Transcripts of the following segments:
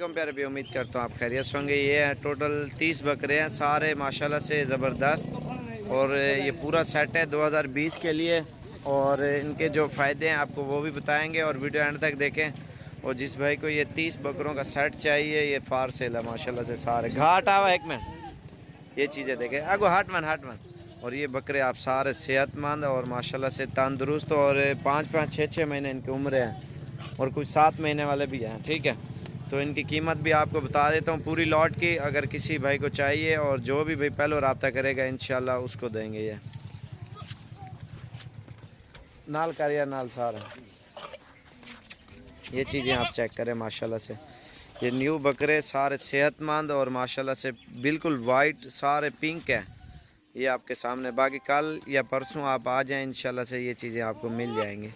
वालेकुम प्यारे भी, उम्मीद करता हूँ आप खैरियत से होंगे। ये है टोटल 30 बकरे हैं, सारे माशाल्लाह से ज़बरदस्त। और ये पूरा सेट है 2020 के लिए। और इनके जो फ़ायदे हैं आपको वो भी बताएंगे और वीडियो एंड तक देखें। और जिस भाई को ये 30 बकरों का सेट चाहिए, ये फार सेल है माशाल्लाह से। सारे घाट आवा एक में ये चीज़ें देखें, आगो हाट मन। और ये बकरे आप सारे सेहतमंद और माशाल्लाह से तंदुरुस्त, और 5-5 6-6 महीने इनकी उम्र है, और कुछ 7 महीने वाले भी हैं। ठीक है, तो इनकी कीमत भी आपको बता देता हूँ पूरी लॉट की, अगर किसी भाई को चाहिए। और जो भी भाई पहले रब्ता करेगा इंशाल्लाह उसको देंगे। ये नाल कर या नाल सारा ये चीज़ें आप चेक करें माशाल्लाह से। ये न्यू बकरे सारे सेहतमंद और माशाल्लाह से बिल्कुल वाइट, सारे पिंक है ये आपके सामने। बाकी कल या परसों आप आ जाएं इंशाल्लाह से ये चीज़ें आपको मिल जाएंगी।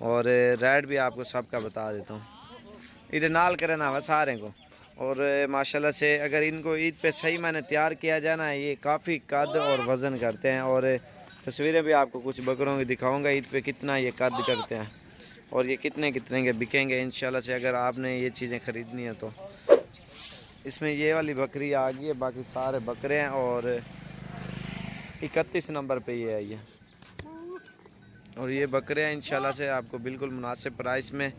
और रेट भी आपको सबका बता देता हूँ, इधर नाल करे ना बस सारे को। और माशाल्लाह से अगर इनको ईद पे सही मैंने तैयार किया जाए ना, ये काफ़ी कद और वज़न करते हैं। और तस्वीरें भी आपको कुछ बकरों की दिखाऊंगा ईद पे कितना ये कद करते हैं और ये कितने के बिकेंगे इंशाल्लाह से, अगर आपने ये चीज़ें ख़रीदनी है तो। इसमें ये वाली बकरी आ गई है, बाकी सारे बकरे हैं। और 31 नंबर पे ये है ये। और ये बकरे हैं इंशाल्लाह से आपको बिल्कुल मुनासिब प्राइस में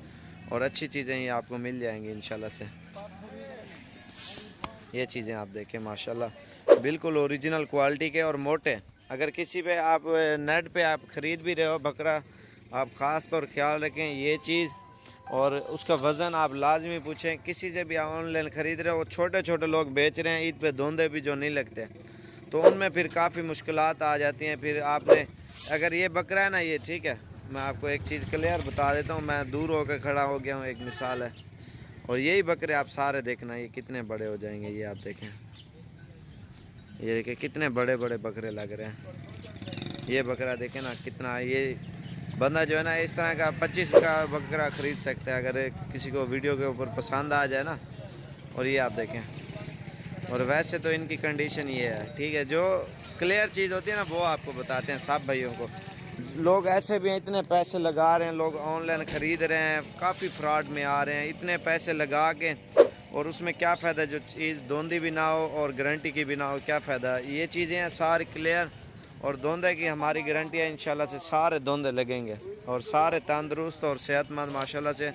और अच्छी चीज़ें ये आपको मिल जाएंगी इंशाल्लाह से। ये चीज़ें आप देखें माशाल्लाह बिल्कुल ओरिजिनल क्वालिटी के और मोटे। अगर किसी पे आप नेट पे आप ख़रीद भी रहे हो बकरा, आप ख़ास तौर ख्याल रखें ये चीज़। और उसका वज़न आप लाजमी पूछें किसी से भी। ऑनलाइन ख़रीद रहे हो, छोटे छोटे लोग बेच रहे हैं ईद पे धोंधे भी जो नहीं लगते, तो उनमें फिर काफ़ी मुश्किलात आ जाती हैं। फिर आपने अगर ये बकरा है ना ये, ठीक है, मैं आपको एक चीज़ क्लियर बता देता हूँ, मैं दूर होकर खड़ा हो गया हूँ, एक मिसाल है। और यही बकरे आप सारे देखना ये कितने बड़े हो जाएंगे। ये आप देखें, ये देखें कितने बड़े बड़े बकरे लग रहे हैं। ये बकरा देखें ना कितना, ये बंदा जो है ना इस तरह का 25 का बकरा ख़रीद सकता है अगर किसी को वीडियो के ऊपर पसंद आ जाए ना। और ये आप देखें, और वैसे तो इनकी कंडीशन ये है, ठीक है, जो क्लियर चीज़ होती है ना वो आपको बताते हैं सब भाइयों को। लोग ऐसे भी हैं इतने पैसे लगा रहे हैं, लोग ऑनलाइन ख़रीद रहे हैं, काफ़ी फ्रॉड में आ रहे हैं इतने पैसे लगा के, और उसमें क्या फ़ायदा जो चीज़ धोंधी भी ना हो और गारंटी की भी ना हो, क्या फ़ायदा। ये चीज़ें हैं सारी क्लियर, और धोंधे की हमारी गारंटी है इंशाल्लाह से। सारे धोंधे लगेंगे और सारे तंदुरुस्त और सेहतमंद माशाल्लाह से।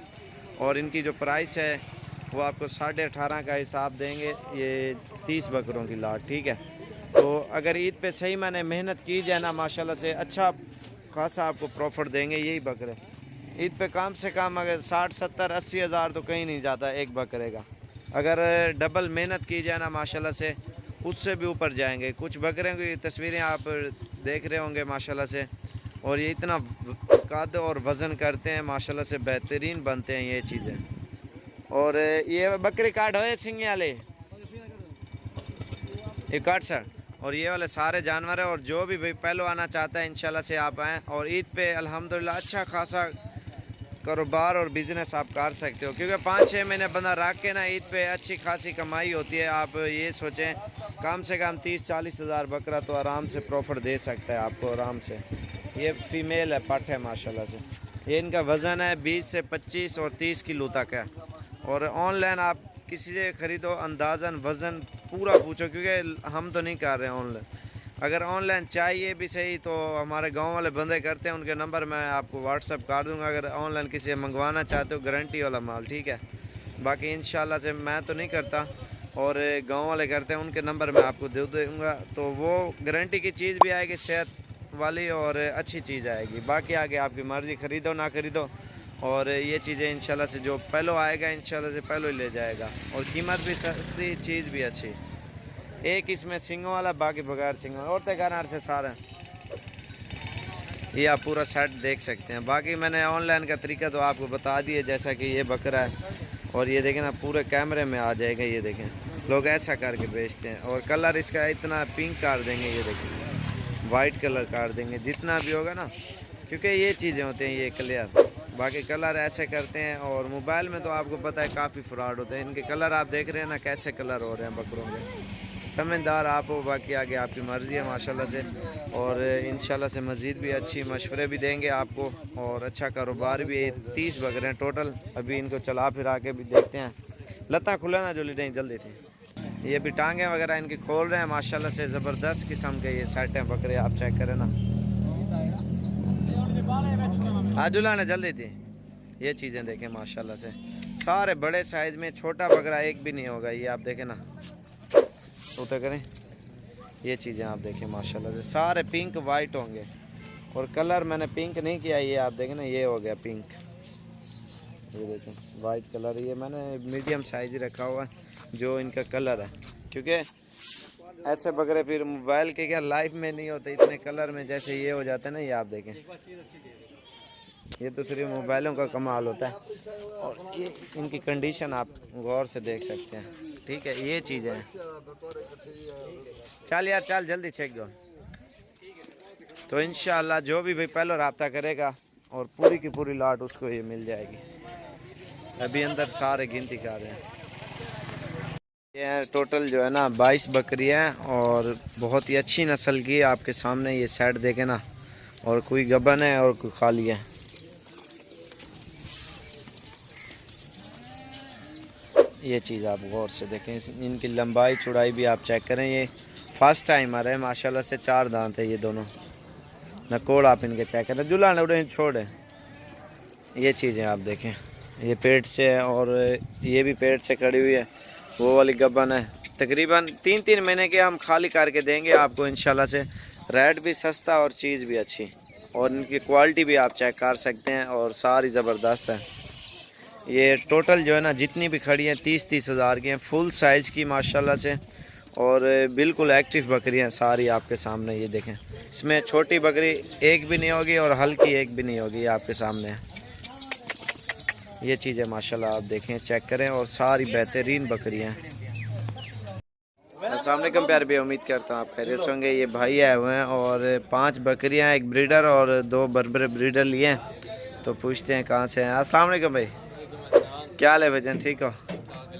और इनकी जो प्राइस है वो आपको 18.5 का हिसाब देंगे, ये 30 बकरों की लाट। ठीक है, तो अगर ईद पे सही मैंने मेहनत की जाए ना माशाल्लाह से अच्छा खासा आपको प्रॉफिट देंगे यही बकरे। ईद पे कम से कम अगर 60 70 80 हज़ार तो कहीं नहीं जाता एक बकरे का। अगर डबल मेहनत की जाए ना माशाल्लाह से उससे भी ऊपर जाएंगे। कुछ बकरे की तस्वीरें आप देख रहे होंगे माशाल्लाह से, और ये इतना कद और वज़न करते हैं माशाल्लाह से, बेहतरीन बनते हैं ये चीज़ें। और ये बकरी काट हो सिंह वाले ये काट सर। और ये वाले सारे जानवर है, और जो भी भाई पहले आना चाहता है इंशाल्लाह से आप आएँ। और ईद पे अल्हम्दुलिल्लाह अच्छा खासा कारोबार और बिज़नेस आप कर सकते हो, क्योंकि 5-6 महीने बंदा रख के ना ईद पे अच्छी खासी कमाई होती है। आप ये सोचें कम से कम 30-40 हज़ार बकरा तो आराम से प्रॉफिट दे सकता है आपको आराम से। ये फीमेल है, पट है माशाल्लाह से। ये इनका वज़न है 20 से 25 और 30 किलो तक है। और ऑनलाइन आप किसी से ख़रीदो अंदाज़न वज़न पूरा पूछो, क्योंकि हम तो नहीं कर रहे हैं ऑनलाइन। अगर ऑनलाइन चाहिए भी सही तो हमारे गांव वाले बंदे करते हैं, उनके नंबर मैं आपको व्हाट्सअप कर दूंगा अगर ऑनलाइन किसी से मंगवाना चाहते हो, गारंटी वाला माल। ठीक है, बाकी इंशाल्लाह से मैं तो नहीं करता और गांव वाले करते हैं, उनके नंबर मैं आपको दे दूँगा, तो वो गारंटी की चीज़ भी आएगी सेहत वाली और अच्छी चीज़ आएगी। बाकी आगे आपकी मर्ज़ी, ख़रीदो ना ख़रीदो। और ये चीज़ें इंशाल्लाह से जो पहले आएगा इंशाल्लाह से पहले ही ले जाएगा, और कीमत भी सस्ती, चीज़ भी अच्छी। एक इसमें सिंगों वाला, बाकी बगैर सिंगों और तैयार से सारा। ये आप पूरा सेट देख सकते हैं। बाकी मैंने ऑनलाइन का तरीका तो आपको बता दिया, जैसा कि ये बकरा है। और ये देखें ना पूरे कैमरे में आ जाएगा, ये देखें लोग ऐसा करके बेचते हैं। और कलर इसका इतना पिंक कर देंगे, ये देखें वाइट कलर कर देंगे जितना भी होगा ना, क्योंकि ये चीज़ें होती हैं ये क्लियर। बाकी कलर ऐसे करते हैं, और मोबाइल में तो आपको पता है काफ़ी फ्रॉड होते हैं। इनके कलर आप देख रहे हैं ना कैसे कलर हो रहे हैं बकरों के, समझदार आप हो। बाकी आगे आपकी मर्ज़ी है माशाल्लाह से। और इंशाल्लाह से मज़ीद भी अच्छी मशवरे भी देंगे आपको, और अच्छा कारोबार भी है। 30 बकरे हैं टोटल, अभी इनको चला फिरा के भी देखते हैं लता खुला ना जो नहीं जल्दी थी। ये भी टांगे वगैरह इनकी खोल रहे हैं माशाल्लाह से, ज़बरदस्त किस्म के ये सेट हैं बकरे, आप चेक करें ना। आजुला ने जल्दी थी। ये चीज़ें देखें माशाल्लाह से, सारे बड़े साइज़ में, छोटा बकरा एक भी नहीं होगा। ये आप देखें ना, उतर करें। ये चीज़ें आप देखें माशाल्लाह से, सारे पिंक वाइट होंगे और कलर मैंने पिंक नहीं किया। ये आप देखें ना, ये हो गया पिंक। ये देखें वाइट कलर, ये मैंने मीडियम साइज ही रखा हुआ है जो इनका कलर है, क्योंकि ऐसे बकरे फिर मोबाइल के क्या लाइफ में नहीं होते इतने कलर में जैसे ये हो जाते हैं ना। ये आप देखें, ये तो सिर्फ मोबाइलों का कमाल होता है। और ये इनकी कंडीशन आप गौर से देख सकते हैं, ठीक है। ये चीज़ें हैं। चल यार चल जल्दी चेक दो। तो इंशाल्लाह जो भी भाई पहले रब्ता करेगा और पूरी की पूरी लाट उसको ये मिल जाएगी। अभी अंदर सारे गिनती कर रहे हैं। ये टोटल जो है ना 22 बकरियां और बहुत ही अच्छी नस्ल की है। आपके सामने ये सेट देखे ना, और कोई गबन है और कोई खाली है। ये चीज़ आप गौर से देखें, इनकी लंबाई चौड़ाई भी आप चेक करें। ये फर्स्ट टाइम आ रहे हैं माशाल्लाह से, 4 दांत है ये दोनों। नकोड़ आप इनके चेक करें, जुलान उड़े छोड़े। ये चीज़ें आप देखें, ये पेट से है और ये भी पेट से खड़ी हुई है। वो वाली गबन है। तकरीबन 3-3 महीने के हम खाली करके देंगे आपको इंशाल्लाह से। रेट भी सस्ता और चीज़ भी अच्छी, और इनकी क्वालिटी भी आप चेक कर सकते हैं और सारी ज़बरदस्त है। ये टोटल जो है ना जितनी भी खड़ी हैं 30-30 हज़ार की हैं, फुल साइज़ की माशाल्लाह से, और बिल्कुल एक्टिव बकरियां सारी आपके सामने। ये देखें, इसमें छोटी बकरी एक भी नहीं होगी और हल्की एक भी नहीं होगी। ये आपके सामने है। ये चीज़ें माशाल्लाह आप देखें, चेक करें, और सारी बेहतरीन बकरियां हैं। अस्सलाम वालेकुम प्यारे भी, उम्मीद करता हूँ आप खैरियत से होंगे। ये भाई आए हुए हैं और 5 बकरियां, एक ब्रीडर और 2 बर्बर ब्रीडर लिए हैं। तो पूछते हैं कहाँ से हैं। अस्सलाम वालेकुम भाई, क्या हाल है भाईजान, ठीक हो?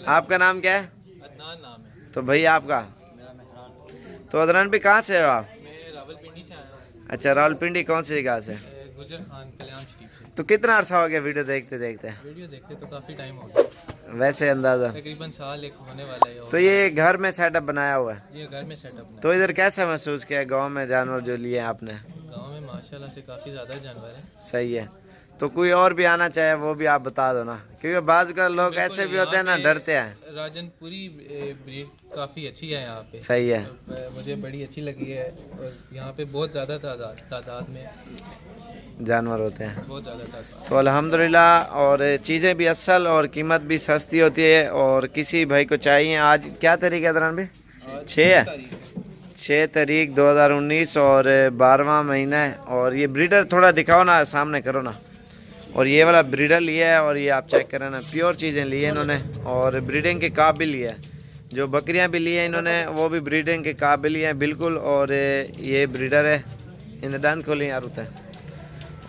आपका नाम क्या है? अदनान नाम है। तो भाई आपका? मेरा मेहरान। तो अदनान भी कहाँ से हो आप? मैं रावलपिंडी से आया हूँ। अच्छा, रावलपिंडी कौन सी जगह से? गुजर खान कल्याण शरीफ से। तो कितना अर्सा हो गया वीडियो देखते देखते? वीडियो देखते तो काफ़ी टाइम हो गया, वैसे अंदाज़ा तकरीबन साल एक होने वाला है। तो ये घर में सेटअप बनाया हुआ है? ये घर में सेटअप तो इधर कैसा महसूस किया गांव में जानवर जो लिए आपने? गांव में माशाल्लाह से काफ़ी ज़्यादा जानवर है। सही है। तो कोई और भी आना चाहे वो भी आप बता दो ना, क्योंकि बाज़ का लोग ऐसे भी होते हैं ना, डरते हैं। राजनपुरी ब्रीड काफ़ी अच्छी है यहाँ पे। सही है। तो मुझे बड़ी अच्छी लगी है, और यहाँ पे बहुत ज़्यादा तादाद में जानवर होते हैं, बहुत ज़्यादा तादाद। तो अल्हम्दुलिल्लाह। और चीज़ें भी असल और कीमत भी सस्ती होती है। और किसी भाई को चाहिए, आज क्या तारीख है दरान भाई? 6 है, 6 तारीख 2019 और 12वां महीना है। और ये ब्रीडर थोड़ा दिखाओ ना, सामने करो ना। और ये वाला ब्रीडर लिया है, और ये आप चेक करें ना, प्योर चीज़ें ली है इन्होंने, और ब्रीडिंग के काबिल लिया है। जो बकरियां भी ली हैं इन्होंने वो भी ब्रीडिंग के काबिल ही हैं बिल्कुल। और ये ब्रीडर है, इन दांत खोली यार होता है,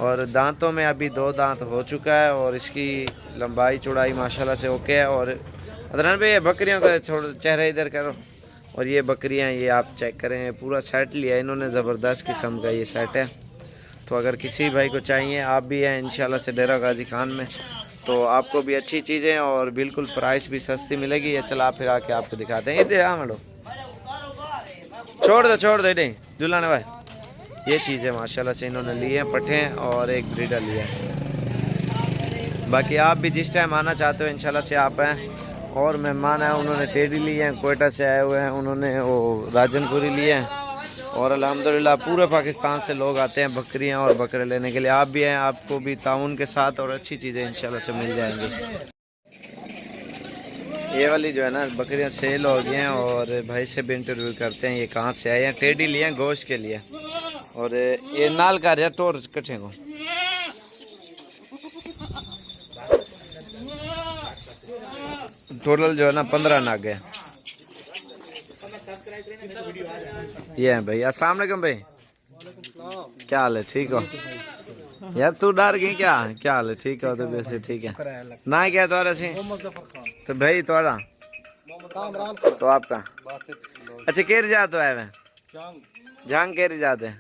और दांतों में अभी 2 दांत हो चुका है, और इसकी लंबाई चौड़ाई माशाल्लाह से ओके है। और अदनान भाई, ये बकरियों का चेहरा इधर करो। और ये बकरियां ये आप चेक करें, पूरा सेट लिया है इन्होंने, ज़बरदस्त किस्म का ये सेट है। तो अगर किसी भाई को चाहिए, आप भी हैं इंशाल्लाह से डेरा गाजी खान में, तो आपको भी अच्छी चीज़ें और बिल्कुल प्राइस भी सस्ती मिलेगी। ये चला फिर आके आपको दिखाते हैं। इधर हाँ मलो, छोड़ दो नहीं दुल्हन भाई। ये चीज़ें माशाल्लाह से इन्होंने ली हैं, पट्ठे और एक ब्रीडर लिया है। बाकी आप भी जिस टाइम आना चाहते हो इंशाल्लाह से आप हैं। और मेहमान हैं, उन्होंने टेडी लिए हैं, कोयटा से आए हुए हैं, उन्होंने वो राजनपुरी लिए हैं। और अल्हम्दुलिल्लाह पूरे पाकिस्तान से लोग आते हैं बकरियां और बकरे लेने के लिए। आप भी हैं, आपको भी ताउन के साथ और अच्छी चीज़ें इंशाल्लाह से मिल जाएंगी। ये वाली जो है ना बकरियां सेल हो गई हैं, और भाई से भी इंटरव्यू करते हैं ये कहाँ से आए हैं। टेडी लिए हैं गोश्त के लिए, और ये नाल का रहा टोर कट्ठे को। टोटल जो है ना 15 नाग है। ये है भाई। अस्सलाम वालेकुम भाई, क्या हाल है, ठीक हो? यार तू डर गई क्या? क्या हाल है, ठीक हो? तो वैसे ठीक है ना, क्या तुम्हारा सी? तो भाई तुम्हारा तो आपका अच्छा केर जात है मैं जहां केर जाते हैं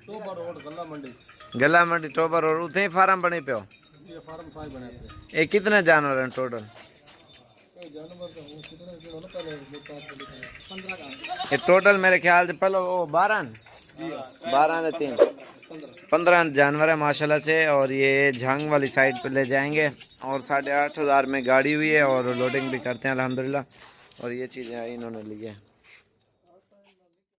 गला मंडी टोबर और उथे ही फार्म बने पे हो। ये कितने जानवर हैं टोटल? ये टोटल मेरे ख्याल से पहले वो 12 ने 3 15 जानवर है माशाल्लाह से। और ये झांग वाली साइड पे ले जाएंगे और 8,500 में गाड़ी हुई है और लोडिंग भी करते हैं अल्हम्दुलिल्लाह। और ये चीज़ें इन्होंने ली है।